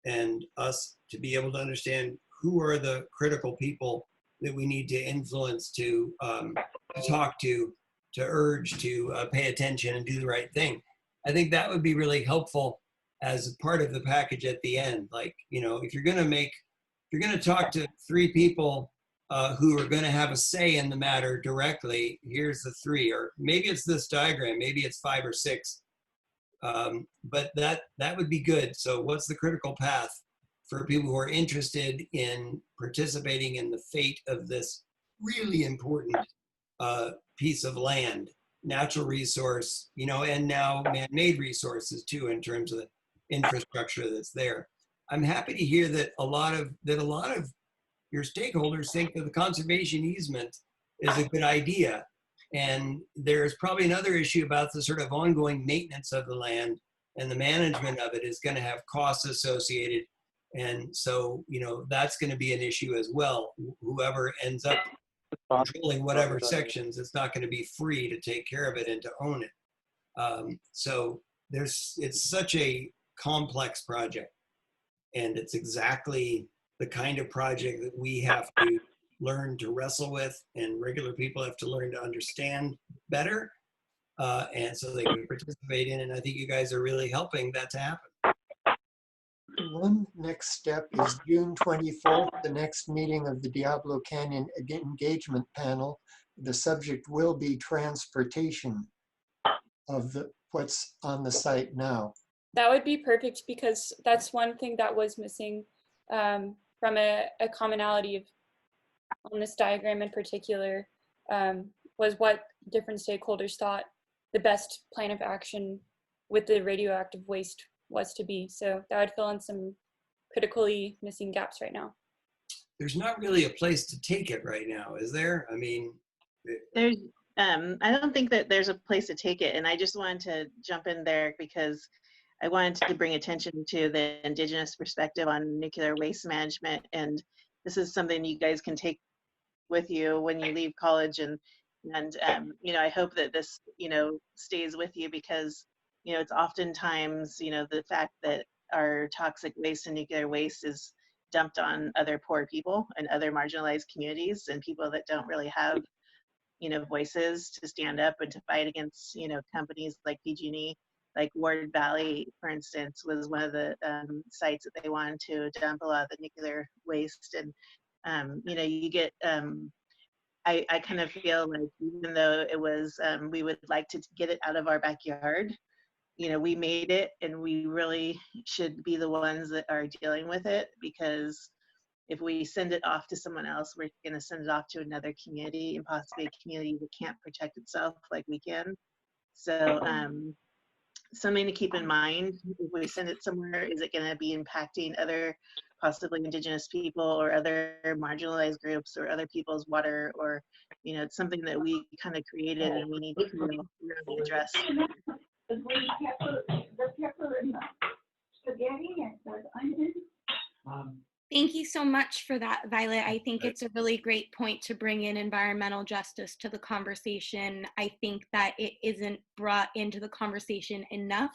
and us to be able to understand who are the critical people that we need to influence, to talk to urge, to pay attention and do the right thing. I think that would be really helpful as part of the package at the end. Like, you know, if you're going to talk to 3 people who are going to have a say in the matter directly, here's the 3, or maybe it's this diagram, maybe it's 5 or 6. But that would be good. So what's the critical path for people who are interested in participating in the fate of this really important piece of land, natural resource, you know, and now man-made resources too, in terms of the infrastructure that's there. I'm happy to hear that a lot of your stakeholders think that the conservation easement is a good idea. And there's probably another issue about the sort of ongoing maintenance of the land, and the management of it is going to have costs associated. And so, you know, that's going to be an issue as well. Whoever ends up controlling whatever sections, it's not going to be free to take care of it and to own it. So it's such a complex project, and it's exactly the kind of project that we have to learn to wrestle with, and regular people have to learn to understand better, and so they can participate in. And I think you guys are really helping that to happen. One next step is June 24th, the next meeting of the Diablo Canyon Engagement Panel. The subject will be transportation of what's on the site now. That would be perfect, because that's one thing that was missing from a commonality of, on this diagram in particular, was what different stakeholders thought the best plan of action with the radioactive waste was to be. So that would fill in some critically missing gaps right now. There's not really a place to take it right now, is there? I mean, there's I don't think that there's a place to take it, and I just wanted to jump in there because I wanted to bring attention to the Indigenous perspective on nuclear waste management, and this is something you guys can take with you when you leave college, and you know, I hope that this, you know, stays with you, because, you know, it's oftentimes, you know, the fact that our toxic waste and nuclear waste is dumped on other poor people and other marginalized communities and people that don't really have, you know, voices to stand up and to fight against, you know, companies like PG&E. Like Ward Valley, for instance, was one of the sites that they wanted to dump a lot of the nuclear waste. And, you know, you get, I kind of feel like even though it was, we would like to get it out of our backyard, you know, we made it, and we really should be the ones that are dealing with it, because if we send it off to someone else, we're going to send it off to another community, and possibly a community that can't protect itself like we can. So something to keep in mind: if we send it somewhere, is it going to be impacting other possibly Indigenous people or other marginalized groups or other people's water? Or, you know, it's something that we kind of created and we need to really address. The pepper and the spaghetti and the onion. Thank you so much for that, Violet. I think it's a really great point to bring in environmental justice to the conversation. I think that it isn't brought into the conversation enough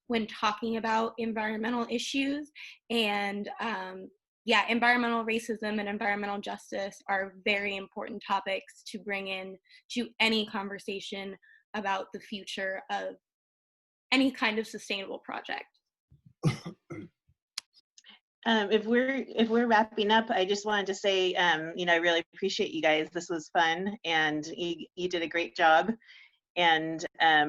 when talking about environmental issues. And yeah, environmental racism and environmental justice are very important topics to bring in to any conversation about the future of any kind of sustainable project. If we're wrapping up, I just wanted to say, you know, I really appreciate you guys. This was fun, and you did a great job. And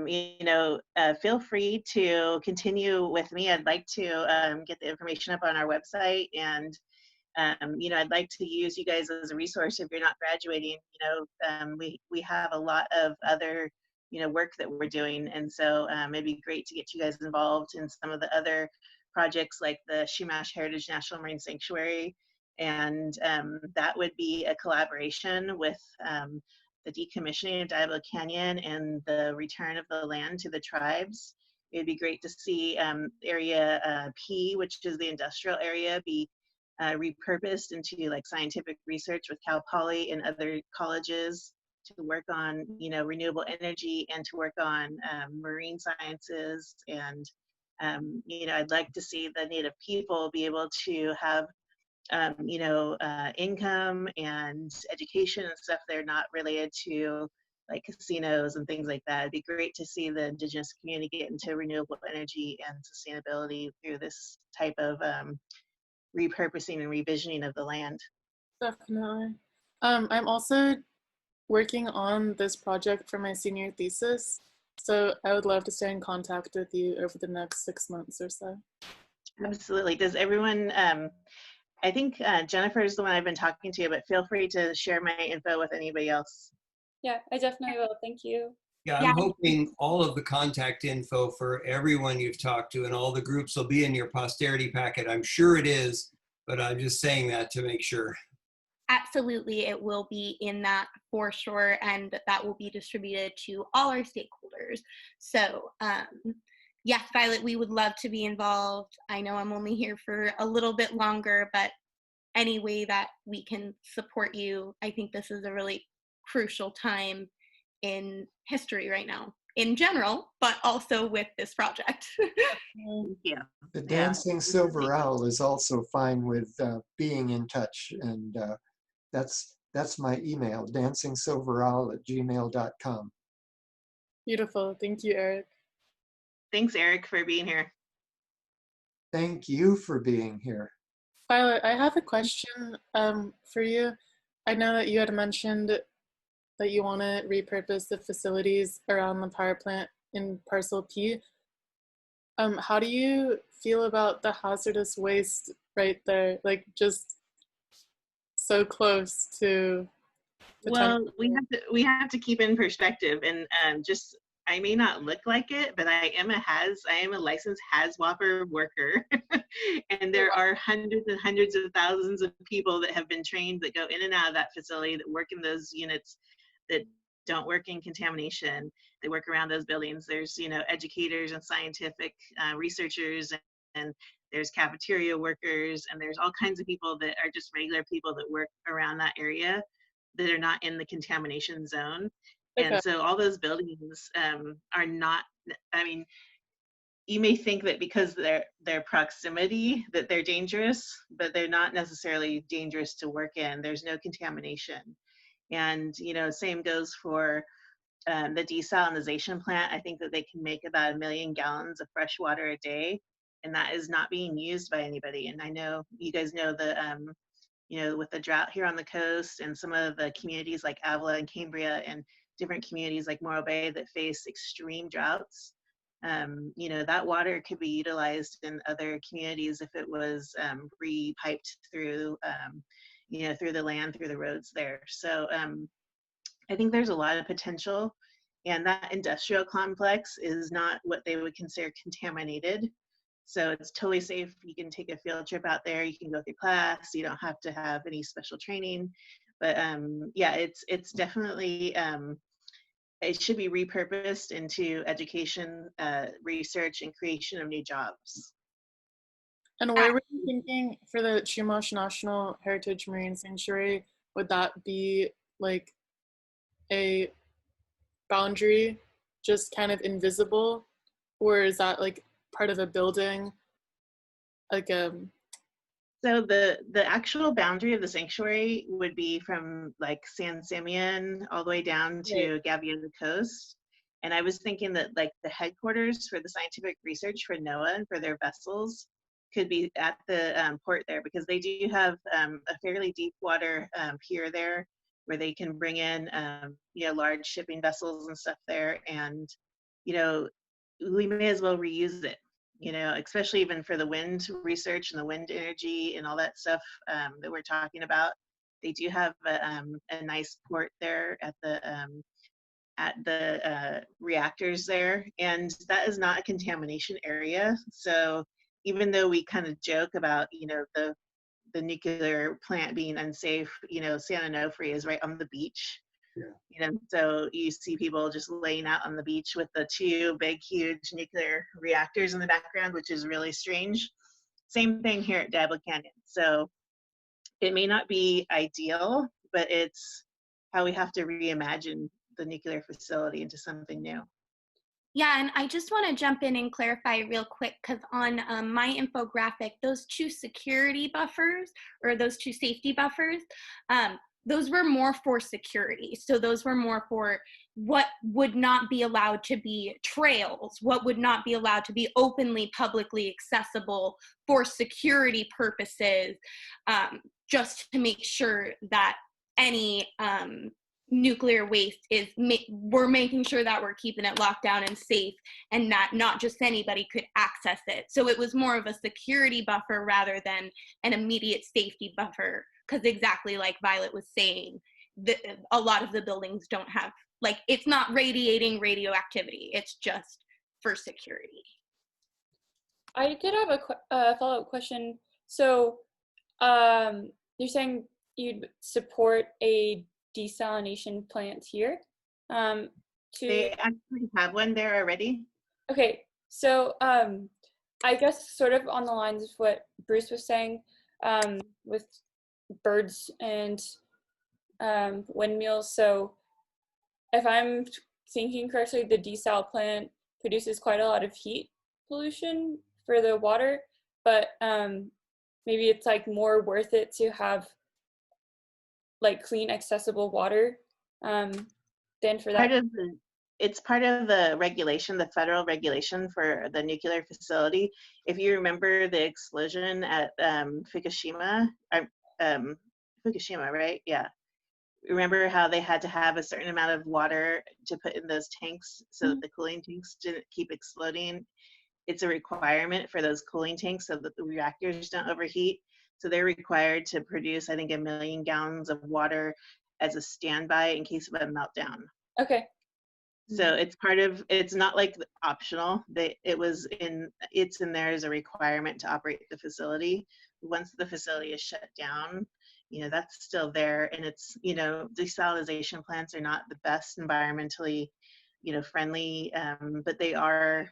you know, feel free to continue with me. I'd like to get the information up on our website, and you know, I'd like to use you guys as a resource if you're not graduating. You know, we have a lot of other, you know, work that we're doing, and so it'd be great to get you guys involved in some of the other projects like the Chumash Heritage National Marine Sanctuary, and that would be a collaboration with the decommissioning of Diablo Canyon and the return of the land to the tribes. It'd be great to see area P, which is the industrial area, be repurposed into like scientific research with Cal Poly and other colleges to work on, you know, renewable energy and to work on marine sciences and I'd like to see the Native people be able to have income and education and stuff. They're not related to like casinos and things like that. It'd be great to see the Indigenous community get into renewable energy and sustainability through this type of repurposing and revisioning of the land. Definitely. I'm also working on this project for my senior thesis, so I would love to stay in contact with you over the next 6 months or so. Absolutely. Does everyone, I think Jennifer is the one I've been talking to, but feel free to share my info with anybody else. Yeah, I definitely will. Thank you. Yeah, I'm hoping all of the contact info for everyone you've talked to and all the groups will be in your posterity packet. I'm sure it is, but I'm just saying that to make sure. Absolutely, it will be in that for sure, and that will be distributed to all our stakeholders. So yes, Violet, we would love to be involved. I know I'm only here for a little bit longer, but any way that we can support you, I think this is a really crucial time in history right now, in general, but also with this project. Yeah. The Dancing Silver Owl is also fine with being in touch, and that's my email, dancingsilverowl@gmail.com. Beautiful. Thank you, Eric. Thanks, Eric, for being here. Thank you for being here. Violet, I have a question for you. I know that you had mentioned that you want to repurpose the facilities around the power plant in Parcel P. How do you feel about the hazardous waste right there, like just so close to? Well, we have to keep in perspective, and I may not look like it, but I am a licensed HAZWOPER worker, and there are hundreds and hundreds of thousands of people that have been trained that go in and out of that facility, that work in those units, that don't work in contamination. They work around those buildings. There's educators and scientific researchers, and there's cafeteria workers, and there's all kinds of people that are just regular people that work around that area that are not in the contamination zone. Okay. And so all those buildings are not, I mean, you may think that because their proximity that they're dangerous, but they're not necessarily dangerous to work in. There's no contamination. And, same goes for the desalinization plant. I think that they can make about 1 million gallons of fresh water a day, and that is not being used by anybody. And I know you guys know the, with the drought here on the coast and some of the communities like Avila and Cambria and different communities like Morro Bay that face extreme droughts, that water could be utilized in other communities if it was re-piped through, through the land, through the roads there. So I think there's a lot of potential, and that industrial complex is not what they would consider contaminated. So it's totally safe. You can take a field trip out there. You can go through class. You don't have to have any special training. But yeah, it's definitely, it should be repurposed into education, research, and creation of new jobs. And where were you thinking for the Chumash National Heritage Marine Sanctuary? Would that be like a boundary, just kind of invisible, or is that like part of a building? Like So the actual boundary of the sanctuary would be from like San Simeon all the way down to Gaviota Coast. And I was thinking that like the headquarters for the scientific research for NOAA and for their vessels could be at the port there, because they do have a fairly deep water pier there where they can bring in large shipping vessels and stuff there. And we may as well reuse it, especially even for the wind research and the wind energy and all that stuff that we're talking about. They do have a nice port there at the reactors there, and that is not a contamination area. So even though we kind of joke about the nuclear plant being unsafe, San Onofre is right on the beach. Yeah. So you see people just laying out on the beach with the 2 big, huge nuclear reactors in the background, which is really strange. Same thing here at Diablo Canyon. So it may not be ideal, but it's how we have to reimagine the nuclear facility into something new. Yeah, and I just want to jump in and clarify real quick because on my infographic, those 2 security buffers or those 2 safety buffers, those were more for security. So those were more for what would not be allowed to be trails, what would not be allowed to be openly, publicly accessible for security purposes, just to make sure that any nuclear waste is we're making sure that we're keeping it locked down and safe and that not just anybody could access it. So it was more of a security buffer rather than an immediate safety buffer, because exactly like Violet was saying, a lot of the buildings don't have, like, it's not radiating radioactivity, it's just for security. I did have a follow-up question. So you're saying you'd support a desalination plant here? They actually have one there already. Okay, so I guess sort of on the lines of what Bruce was saying, with birds and windmills. So if I'm thinking correctly, the desal plant produces quite a lot of heat pollution for the water, but maybe it's like more worth it to have like clean, accessible water than for that. It's part of the regulation, the federal regulation for the nuclear facility. If you remember the explosion at Fukushima, Fukushima, right? Yeah. Remember how they had to have a certain amount of water to put in those tanks so that the cooling tanks didn't keep exploding? It's a requirement for those cooling tanks so that the reactors don't overheat. So they're required to produce, I think, 1 million gallons of water as a standby in case of a meltdown. Okay. So it's part of, it's not like optional. It's in there as a requirement to operate the facility. Once the facility is shut down, that's still there. And it's, desalination plants are not the best environmentally, friendly, but they are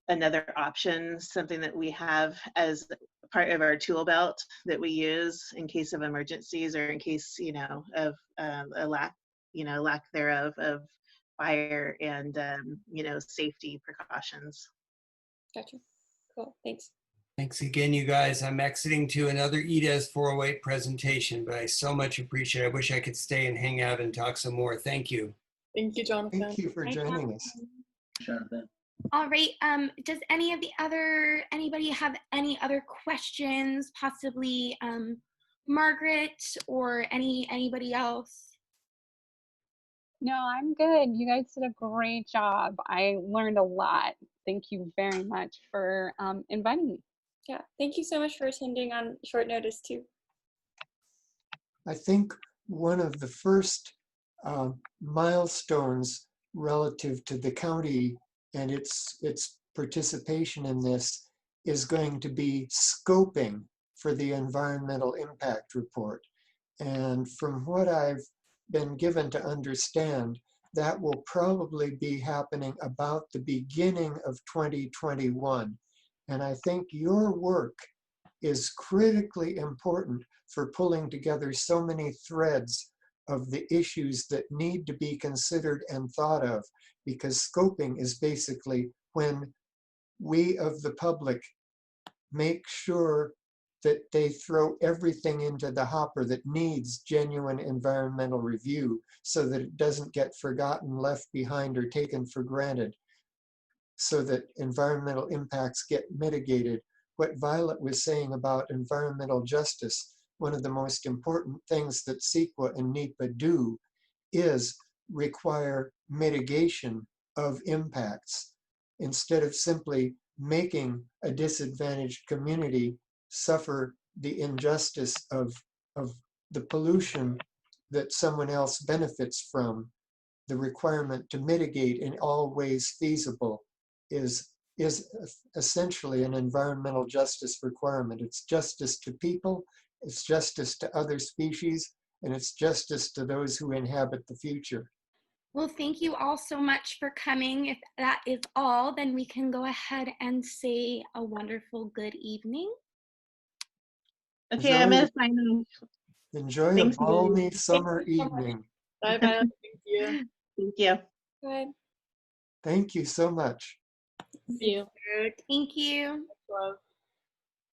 another option, something that we have as part of our tool belt that we use in case of emergencies or in case, of a lack thereof of fire and, safety precautions. Gotcha. Cool. Thanks. Thanks again, you guys. I'm exiting to another EDES 408 presentation, but I so much appreciate it. I wish I could stay and hang out and talk some more. Thank you. Thank you, Jonathan. Thank you for joining us. Jonathan. All right, does anybody have any other questions, possibly Margaret or anybody else? No, I'm good. You guys did a great job. I learned a lot. Thank you very much for inviting me. Yeah, thank you so much for attending on short notice too. I think one of the first milestones relative to the county and its participation in this is going to be scoping for the environmental impact report. And from what I've been given to understand, that will probably be happening about the beginning of 2021. And I think your work is critically important for pulling together so many threads of the issues that need to be considered and thought of, because scoping is basically when we of the public make sure that they throw everything into the hopper that needs genuine environmental review so that it doesn't get forgotten, left behind, or taken for granted, so that environmental impacts get mitigated. What Violet was saying about environmental justice, one of the most important things that CEQA and NEPA do is require mitigation of impacts instead of simply making a disadvantaged community suffer the injustice of the pollution that someone else benefits from. The requirement to mitigate in all ways feasible is essentially an environmental justice requirement. It's justice to people, it's justice to other species, and it's justice to those who inhabit the future. Well, thank you all so much for coming. If that is all, then we can go ahead and say a wonderful good evening. Okay, I'm going to sign off. Enjoy Thanks, a balmy guys. summer Thank you so much. evening. Bye bye. Thank you. Thank you. Bye. Thank you so much. Thank you. Thank you. Love.